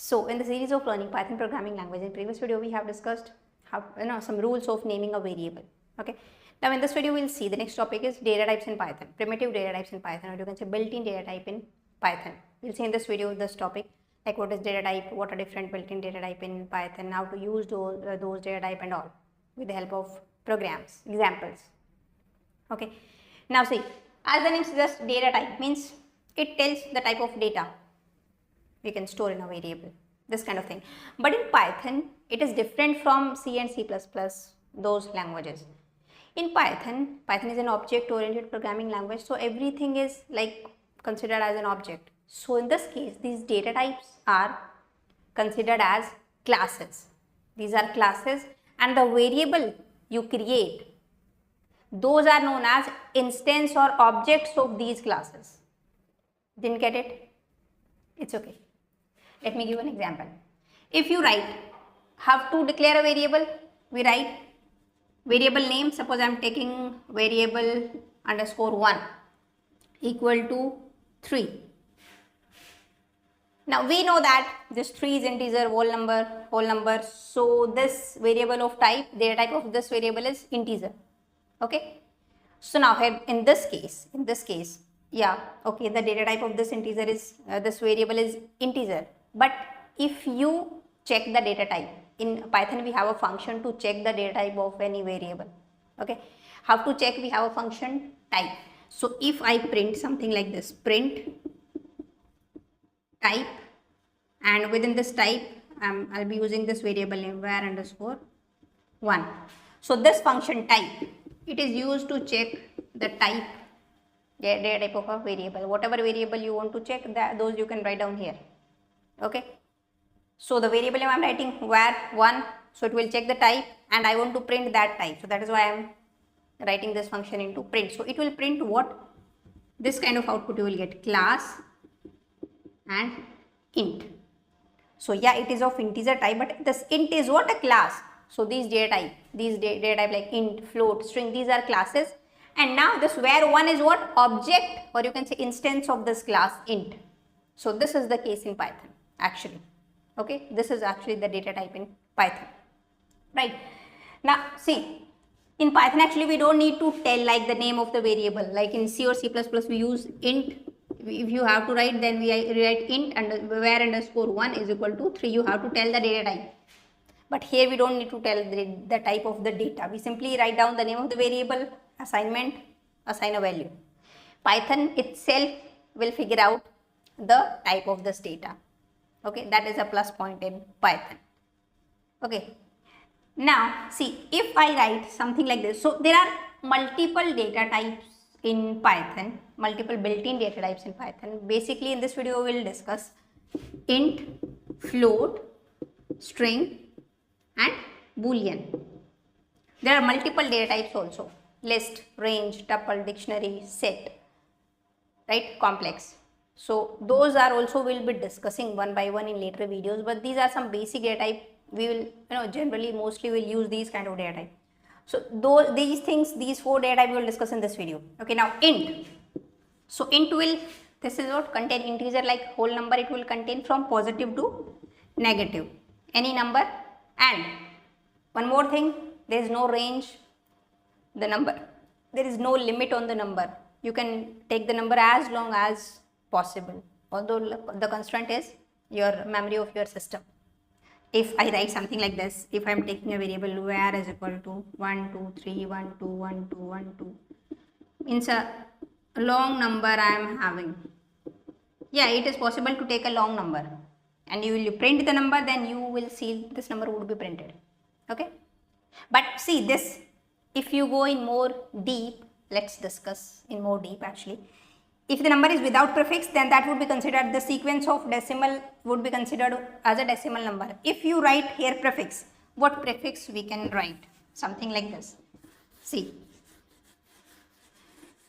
So in the series of learning Python programming language, in previous video we have discussed how, some rules of naming a variable. Okay. Now in this video we'll see the next topic is data types in Python, primitive data types in Python, or you can say built-in data type in Python. We'll see in this video this topic, like what is data type, what are different built-in data type in Python, how to use those data type and all with the help of programs, examples. Okay. Now see, as the name suggests, data type means it tells the type of data we can store in a variable, this kind of thing. But in Python, it is different from C and C++, those languages. In Python, Python is an object-oriented programming language, so everything is like considered as an object. So in this case, these data types are considered as classes. These are classes, and the variable you create, those are known as instance or objects of these classes. Didn't get it? It's okay. Let me give an example. If you write, have to declare a variable, we write variable name. Suppose I am taking variable _1 equal to 3. Now we know that this 3 is integer, whole number. So this variable of type, data type of this variable is integer. Okay. So now here in this case, yeah, okay, the data type of this integer is this variable is integer. But if you check the data type, in Python we have a function to check the data type of any variable. Okay, how to check? We have a function type. So if I print something like this, print type, and within this type I'll be using this variable name var _1. So this function type, it is used to check the type, data type of a variable. Whatever variable you want to check, those you can write down here. Okay, so the variable name I am writing var1, so it will check the type, and I want to print that type, so that is why I am writing this function into print. So it will print what? This kind of output you will get, class and int. So yeah, it is of integer type, but this int is what? A class. So these data type like int, float, string, these are classes. And now this var1 is what? Object, or you can say instance of this class int. So this is the case in Python actually. Okay, this is actually the data type in Python, right? Now see, in Python actually we don't need to tell like the name of the variable, like in C or C++ we use int. If you have to write, then we write int and var _1 is equal to 3. You have to tell the data type. But here we don't need to tell the type of the data. We simply write down the name of the variable, assignment, assign a value. Python itself will figure out the type of this data. Okay, that is a plus point in Python. Okay, now see, if I write something like this, so there are multiple data types in Python, multiple built-in data types in Python. Basically in this video we will discuss int, float, string and Boolean. There are multiple data types also, list, range, tuple, dictionary, set, right, complex. So those are also we'll be discussing one by one in later videos, but these are some basic data type. We will, generally mostly will use these kind of data type. So these things, these 4 data type we will discuss in this video. Okay, now int. So int will, this is what, contain integer like whole number. It will contain from positive to negative, any number. And one more thing, there is no range, the number, there is no limit on the number. You can take the number as long as possible, although the constraint is your memory of your system. If I write something like this, if I am taking a variable var is equal to 1 2 3 1 2 1 2 1 2, means a long number I am having. Yeah, it is possible to take a long number, and you will print the number, then you will see this number would be printed. Okay, but see this, if you go in more deep, let's discuss in more deep actually. If the number is without prefix, then that would be considered, the sequence of decimal would be considered as a decimal number. If you write here prefix, what prefix we can write? Something like this. See,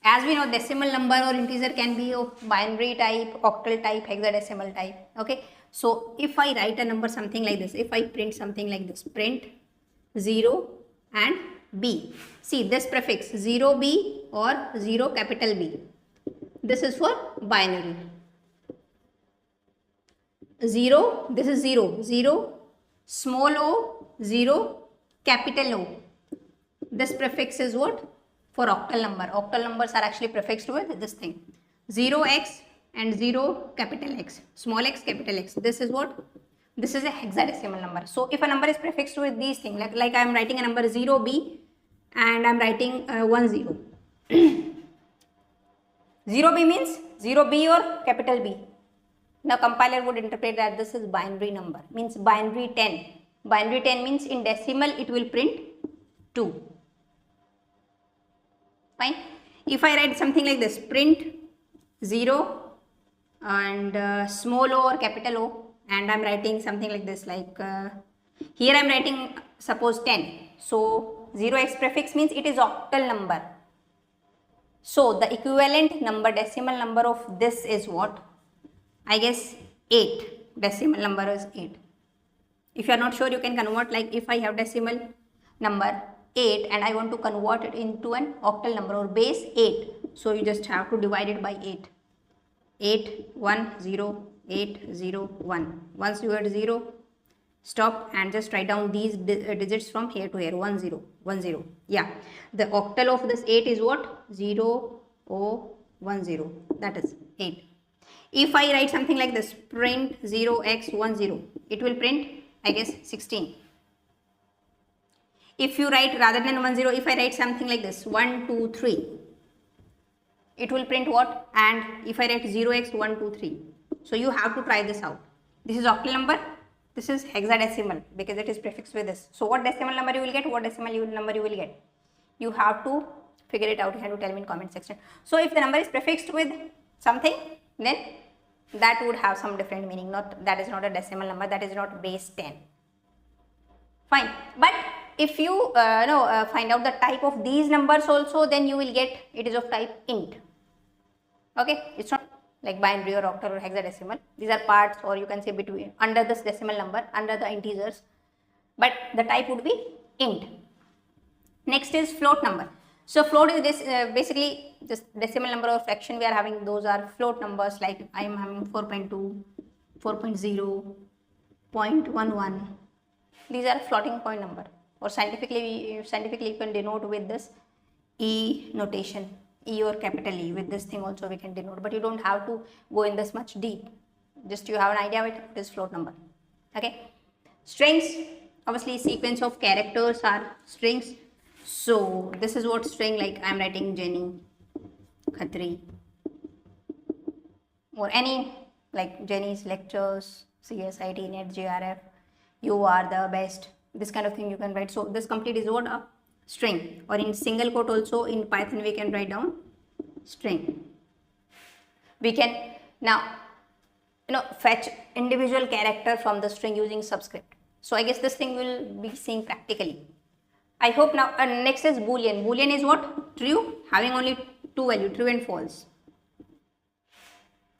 as we know, decimal number or integer can be of binary type, octal type, hexadecimal type. Okay, so if I write a number something like this, if I print something like this, print 0 and B. See this prefix 0B or 0 capital B. This is for binary. 0, this is 0, 0, small o, 0, capital O. This prefix is what? For octal number. Octal numbers are actually prefixed with this thing. 0x and 0 capital X, small x, capital X. This is what? This is a hexadecimal number. So if a number is prefixed with these things, like I am writing a number 0b and I am writing 10. 0b means 0b or capital B. Now compiler would interpret that this is binary number, means binary 10. Binary 10 means in decimal it will print 2. Fine. If I write something like this, print 0 and small o or capital O, and I am writing something like this, like here I am writing suppose 10. So 0x prefix means it is octal number. So the equivalent number, decimal number of this is what? I guess 8. Decimal number is 8. If you are not sure, you can convert, like if I have decimal number 8 and I want to convert it into an octal number or base 8. So you just have to divide it by 8. 8, 1, 0, 8, 0, 1. Once you add 0, stop and just write down these digits from here to here. 1, 0, 1, 0. Yeah. The octal of this 8 is what? 0, 0, 1, 0. That is 8. If I write something like this, print 0x10, it will print, I guess, 16. If you write rather than 10, if I write something like this, 1, 2, 3, it will print what? And if I write 0x123, so you have to try this out. This is octal number, this is hexadecimal because it is prefixed with this. So what decimal number you will get, what decimal number you will get? You have to figure it out. You have to tell me in comment section. So if the number is prefixed with something, then that would have some different meaning. Not that is not a decimal number, that is not base 10. Fine. But if you find out the type of these numbers also, then you will get it is of type int. Okay, it's not like binary or octal or hexadecimal. These are parts, or you can say between, under this decimal number, under the integers, but the type would be int. Next is float number. So float is this basically just decimal number or fraction we are having. Those are float numbers, like I am having 4.2, 4.0, 0.11. These are floating point number, or scientifically you can denote with this E notation, E or capital E. With this thing also we can denote, but you don't have to go in this much deep. Just you have an idea of it is float number. Okay. Strings, obviously sequence of characters are strings. So this is what string, like I am writing Jenny, Khatri, or any like Jenny's lectures, CSIT, NET, JRF, you are the best. This kind of thing you can write. So this complete is what? A string. Or in single quote also in Python we can write down string. We can now fetch individual character from the string using subscript. So I guess this thing will be seen practically. I hope now. Next is Boolean. Boolean is what? True, having only two values, true and false.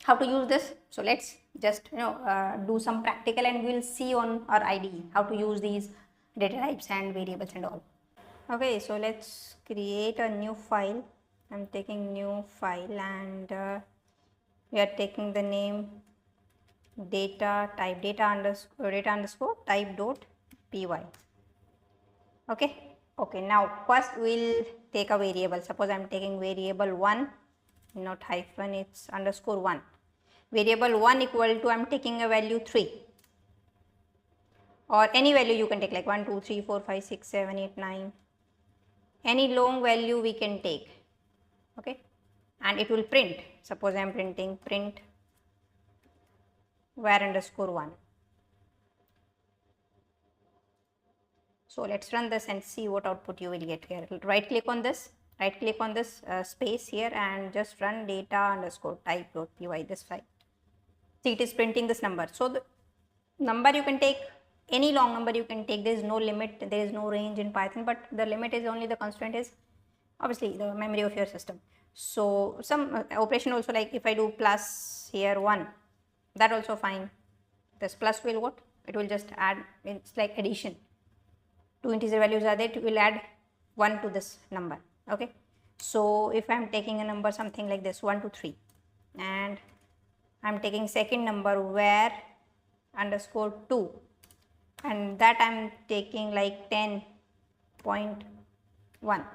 How to use this? So let's just do some practical, and we'll see on our IDE how to use these data types and variables and all. Okay, so let's create a new file. I'm taking new file, and we are taking the name data type data underscore type dot py. Okay, now first we'll take a variable. Suppose I'm taking variable 1, not hyphen, it's underscore 1. Variable 1 equal to, I'm taking a value 3, or any value you can take, like 1, 2, 3, 4, 5, 6, 7, 8, 9. Any long value we can take. Okay, and it will print. Suppose I'm printing print var underscore 1. So let's run this and see what output you will get here. Right click on this space here and just run data underscore type dot py, this file. See, it is printing this number. So the number you can take, any long number you can take. There is no limit, there is no range in Python, but the limit is only, the constraint is obviously the memory of your system. So some operation also, like if I do plus here 1, that also fine. This plus will what? It will just add, it's like addition. Two integer values are there, it will add 1 to this number. Okay, so if I am taking a number something like this 1, 2, 3, and I am taking second number where underscore 2, and that I'm taking like 10.1.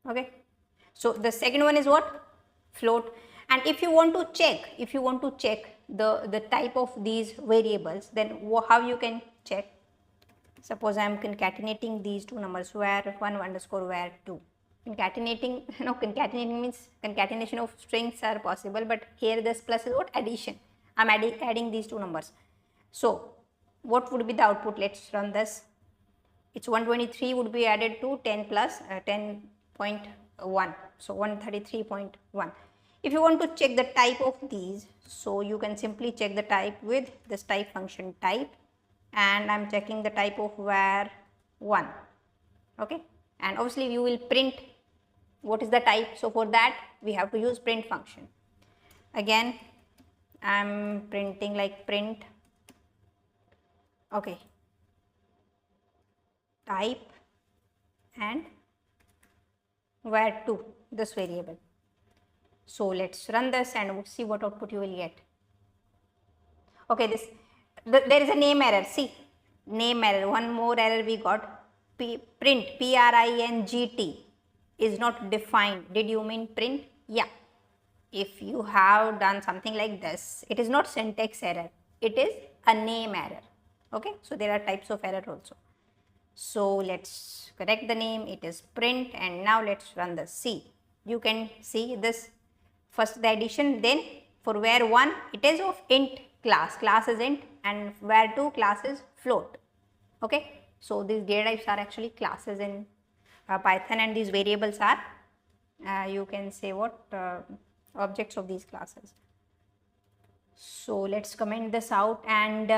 Okay, so the second one is what? Float. And if you want to check the type of these variables, then how you can check? Suppose I am concatenating these two numbers, var1 underscore var2. Concatenating, concatenating means concatenation of strings are possible, but here this plus is what? Addition. I'm adding these two numbers. So what would be the output? Let's run this. It's 123 would be added to 10 plus 10.1, so 133.1. If you want to check the type of these, so you can simply check the type with this type function type, and I'm checking the type of var1. Okay, and obviously you will print what is the type. So for that we have to use print function. Again I'm printing like print, okay, type and var2, this variable. So let's run this and we'll see what output you will get. Okay, there is a name error. See, name error, one more error we got. Print, PRINGT is not defined. Did you mean print? Yeah. If you have done something like this, it is not syntax error, it is a name error. Okay, so there are types of error also. So let's correct the name, it is print, and now let's run the C. You can see this, first the addition, then for var1 it is of int class is int, and var2 class is float. Okay, so these data types are actually classes in Python, and these variables are you can say what objects of these classes. So let's comment this out and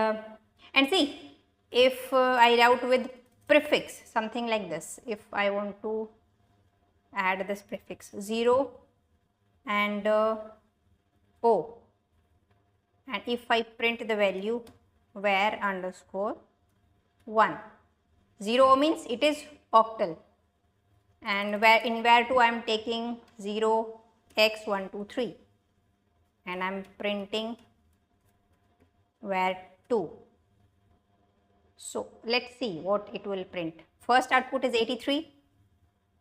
see if I route with prefix, something like this. If I want to add this prefix 0 and O, and if I print the value var underscore 1, 0 means it is octal, and where in var2 I am taking 0 x 1 2 3, and I am printing var2. So let's see what it will print. First output is 83.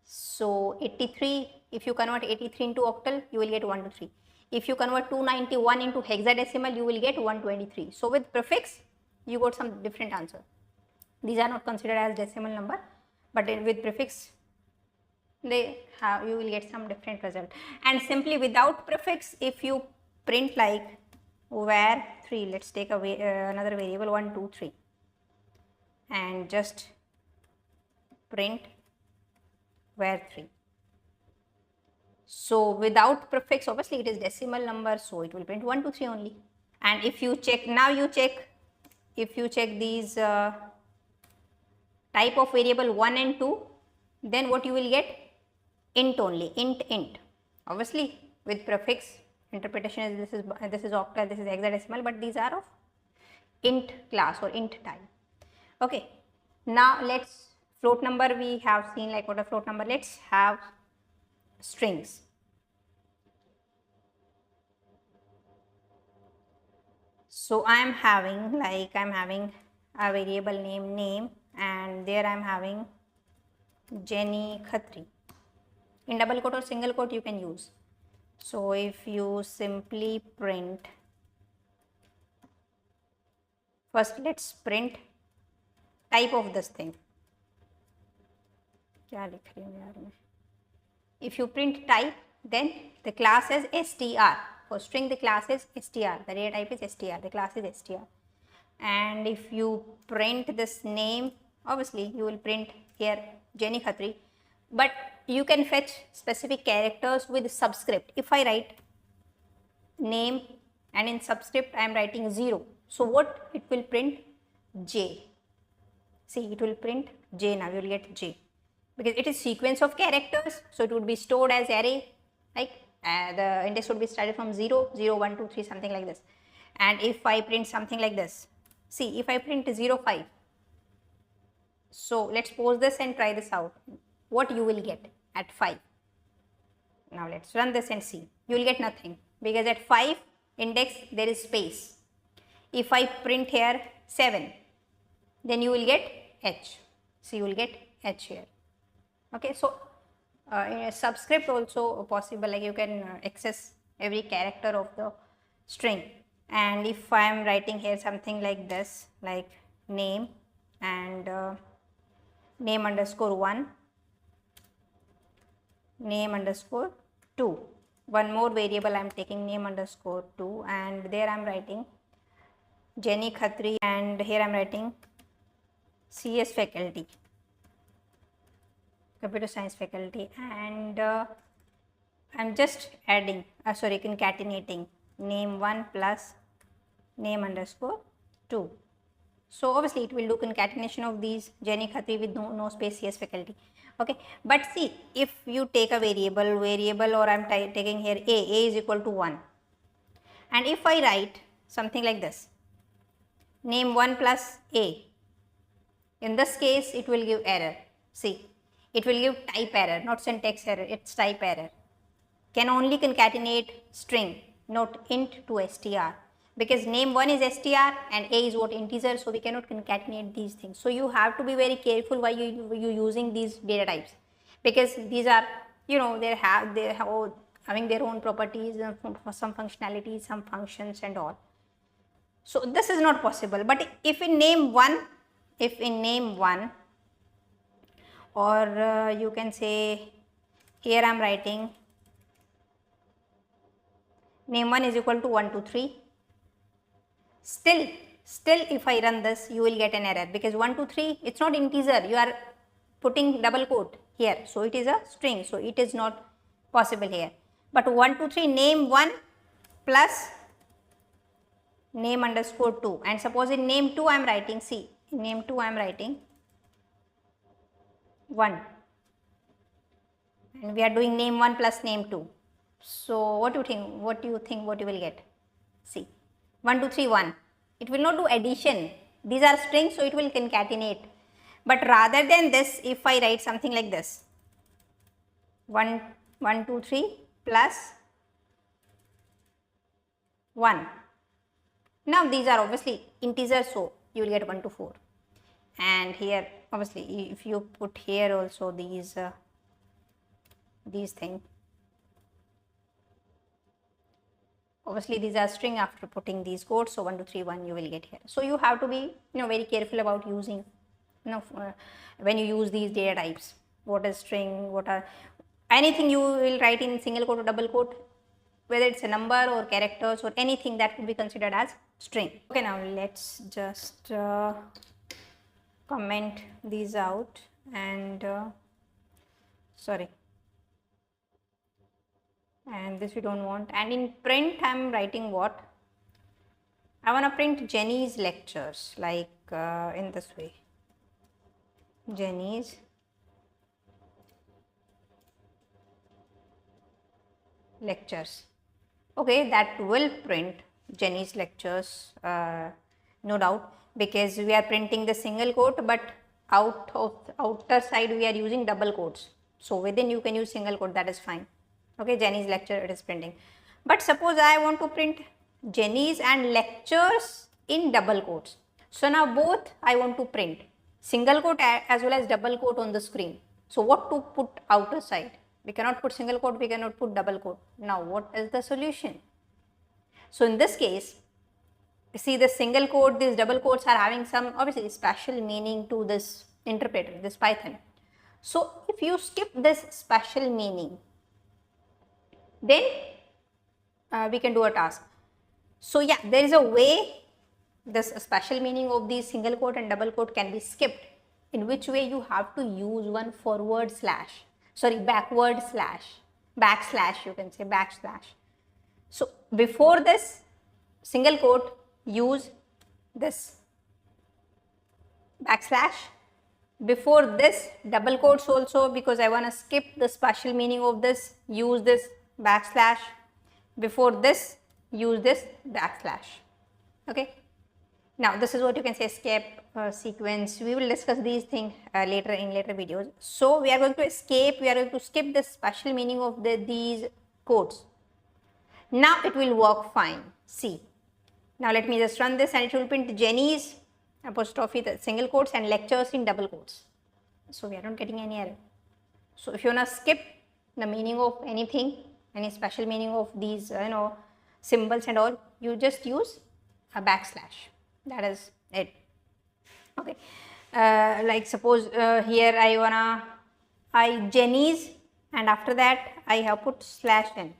So 83, if you convert 83 into octal, you will get 123. If you convert 291 into hexadecimal, you will get 123. So with prefix, you got some different answer. These are not considered as decimal number, but with prefix, you will get some different result. And simply without prefix, if you print like var3, let's take another variable 1 2 3, and just print var3. So without prefix, obviously it is decimal number, so it will print 1 2 3 only. And if you check, now you check, if you check these type of variable 1 and 2, then what you will get? Int only, int. Obviously with prefix interpretation is this is octal, this is hexadecimal, but these are of int class or int type. Okay, now let's float number. We have seen like what a float number. Let's have strings. So I'm having a variable name, and there I'm having Jenny Khatri. In double quote or single quote you can use. So if you simply print, first let's print type of this thing. If you print type, then the class is str. For string the class is str, the data type is str, the class is str. And if you print this name, obviously you will print here Jenny Khatri, but you can fetch specific characters with subscript. If I write name and in subscript I am writing 0, so what it will print? J. See, it will print J. Now you will get J because it is sequence of characters, so it would be stored as array, like the index would be started from 0 0 1 2 3, something like this. And if I print something like this, see, if I print 0 5, so let's pause this and try this out, what you will get at 5. Now let's run this and see. You will get nothing because at 5 index there is space. if I print here 7, then you will get H. So you will get H here. Okay, so in a subscript also possible, like you can access every character of the string. And if I am writing here something like this, like name and name underscore 1, name underscore 2, one more variable I am taking, name underscore 2, and there I am writing Jenny Khatri, and here I am writing CS faculty, computer science faculty, and I am just adding, concatenating name 1 plus name underscore 2. So obviously it will do concatenation of these Jenny Khatri with no space CS faculty. Okay, but see, if you take a variable, or I am taking here a is equal to 1, and if I write something like this, name 1 plus a, in this case it will give error. See, it will give type error, not syntax error, it's type error. Can only concatenate string, not int to str, because name 1 is str and a is what, integer, so we cannot concatenate these things. So you have to be very careful while you using these data types, because these are, they have having their own properties, some functionalities, some functions and all. So this is not possible. But if in name 1, or you can say here I am writing name 1 is equal to 1, 2, 3. Still if I run this, you will get an error, because 1, 2, 3, it's not integer, you are putting double quote here, so it is a string, so it is not possible here. But 1, 2, 3, name 1 plus name underscore 2, and suppose in name 2 I am writing, see, in name 2 I am writing 1, and we are doing name 1 plus name 2. So what do you think, what you will get? See, 1, 2, 3, 1, it will not do addition, these are strings, so it will concatenate. But rather than this, if I write something like this, 1, 2, 3 plus 1, now these are obviously integers, so you will get 1 to 4. And here obviously if you put here also these things, obviously these are string after putting these codes, so 1, 2, 3, 1 you will get here. So you have to be very careful about using, when you use these data types, what is string, what are anything you will write in single quote or double quote, whether it's a number or characters or anything, that could be considered as string. Okay, now let's just comment these out, and and this we don't want. And in print I am writing what? I want to print Jenny's lectures, like in this way, Jenny's lectures. Okay, that will print Jenny's lectures, no doubt, because we are printing the single quote, but out of outer side we are using double quotes. So within you can use single quote, that is fine. Okay, Jenny's lecture it is printing. But suppose I want to print Jenny's and lectures in double quotes. So now both I want to print, single quote as well as double quote on the screen. So what to put outer side? We cannot put single quote, we cannot put double quote. Now what is the solution? So in this case, see, the single quote, these double quotes are having some obviously special meaning to this interpreter, this Python. So if you skip this special meaning, then we can do a task. So yeah, there is a way this special meaning of these single quote and double quote can be skipped, in which way you have to use one backward slash, backslash, you can say backslash. So before this single quote, use this backslash. Before this double quotes also, because I want to skip the special meaning of this, use this backslash. Before this, use this backslash. Okay. Now this is what you can say escape sequence. We will discuss these things later in later videos. So we are going to skip the special meaning of these quotes. Now it will work fine. See, Now let me just run this and it will print Jenny's apostrophe the single quotes and lectures in double quotes. So we are not getting any error. So if you want to skip the meaning of anything, any special meaning of these symbols and all, you just use a backslash. That is it. Okay. Like suppose here I Jenny's and after that I have put /n.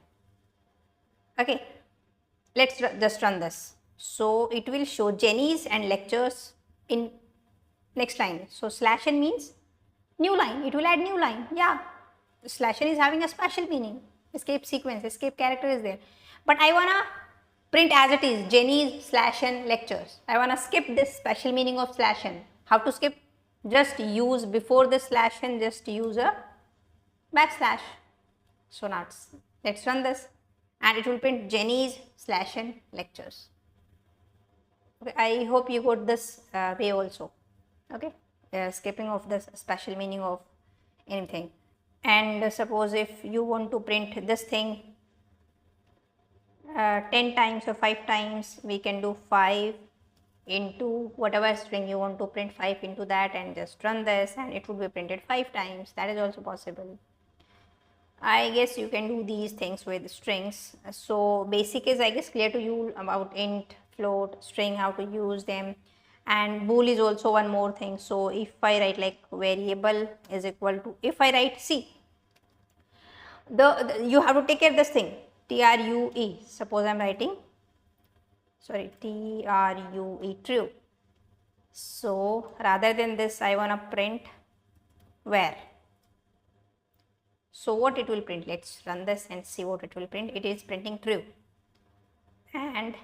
Okay. Let's just run this. So it will show Jenny's and lectures in next line. So /n means new line. It will add new line. Yeah. /n is having a special meaning. Escape sequence, escape character is there. But I wanna print as it is Jenny's /n lectures. I wanna skip this special meaning of /n. How to skip? Just use before the /n, just use a backslash. So now let's run this and it will print Jenny's /n lectures. Okay, I hope you got this way also. Okay, skipping of this special meaning of anything. And suppose if you want to print this thing 10 times or 5 times, we can do 5 into whatever string you want to print, 5 into that, and just run this and it would be printed 5 times. That is also possible. I guess you can do these things with strings. So basic is I guess clear to you about int, float, string, how to use them, and bool is also one more thing. So if I write like variable is equal to, if I write C, you have to take care of this thing true. Suppose I am writing true, true. So rather than this I want to print where. So what it will print? Let's run this and see what it will print. It is printing true. And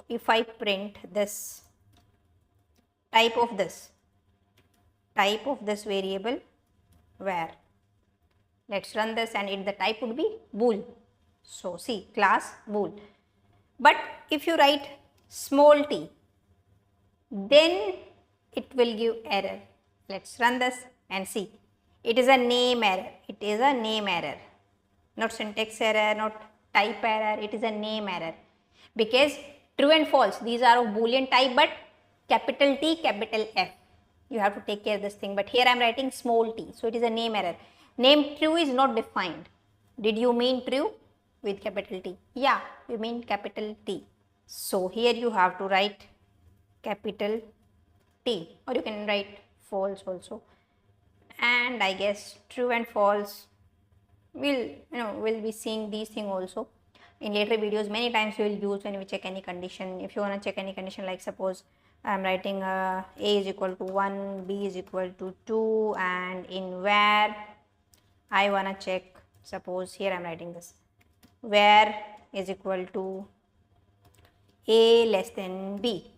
if I print this type of this variable where, let's run this and the type would be bool. So see, class bool. But if you write small t, then it will give error. Let's run this and see. It is a name error. It is a name error. Not syntax error, not type error. It is a name error. Because true and false, these are of Boolean type, but capital T, capital F. You have to take care of this thing. But here I am writing small t. So it is a name error. Name true is not defined. Did you mean true with capital T? Yeah, you mean capital T. So here you have to write capital T, or you can write false also. And I guess true and false we'll be seeing these things also in later videos. Many times we will use when we check any condition. If you want to check any condition, like suppose I am writing A is equal to 1, B is equal to 2, and in where I want to check, suppose here I am writing this, where is equal to A less than B.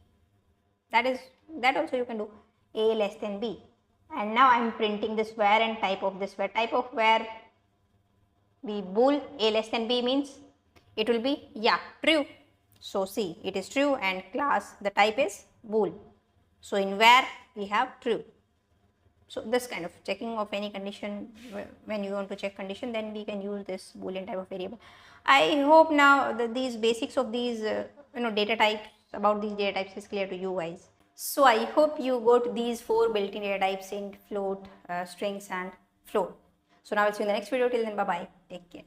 That also you can do, A less than B. And now I am printing this where and type of this where. Type of where be bool. A less than B means it will be, yeah, true. So see, it is true, and class, the type is bool. So in where we have true. So this kind of checking of any condition, when you want to check condition, then we can use this Boolean type of variable. I hope now these basics of these data types, about these data types is clear to you guys. So I hope you got these 4 built-in data types: int, float, strings and float. So now I'll see you in the next video. Till then, bye bye, take care.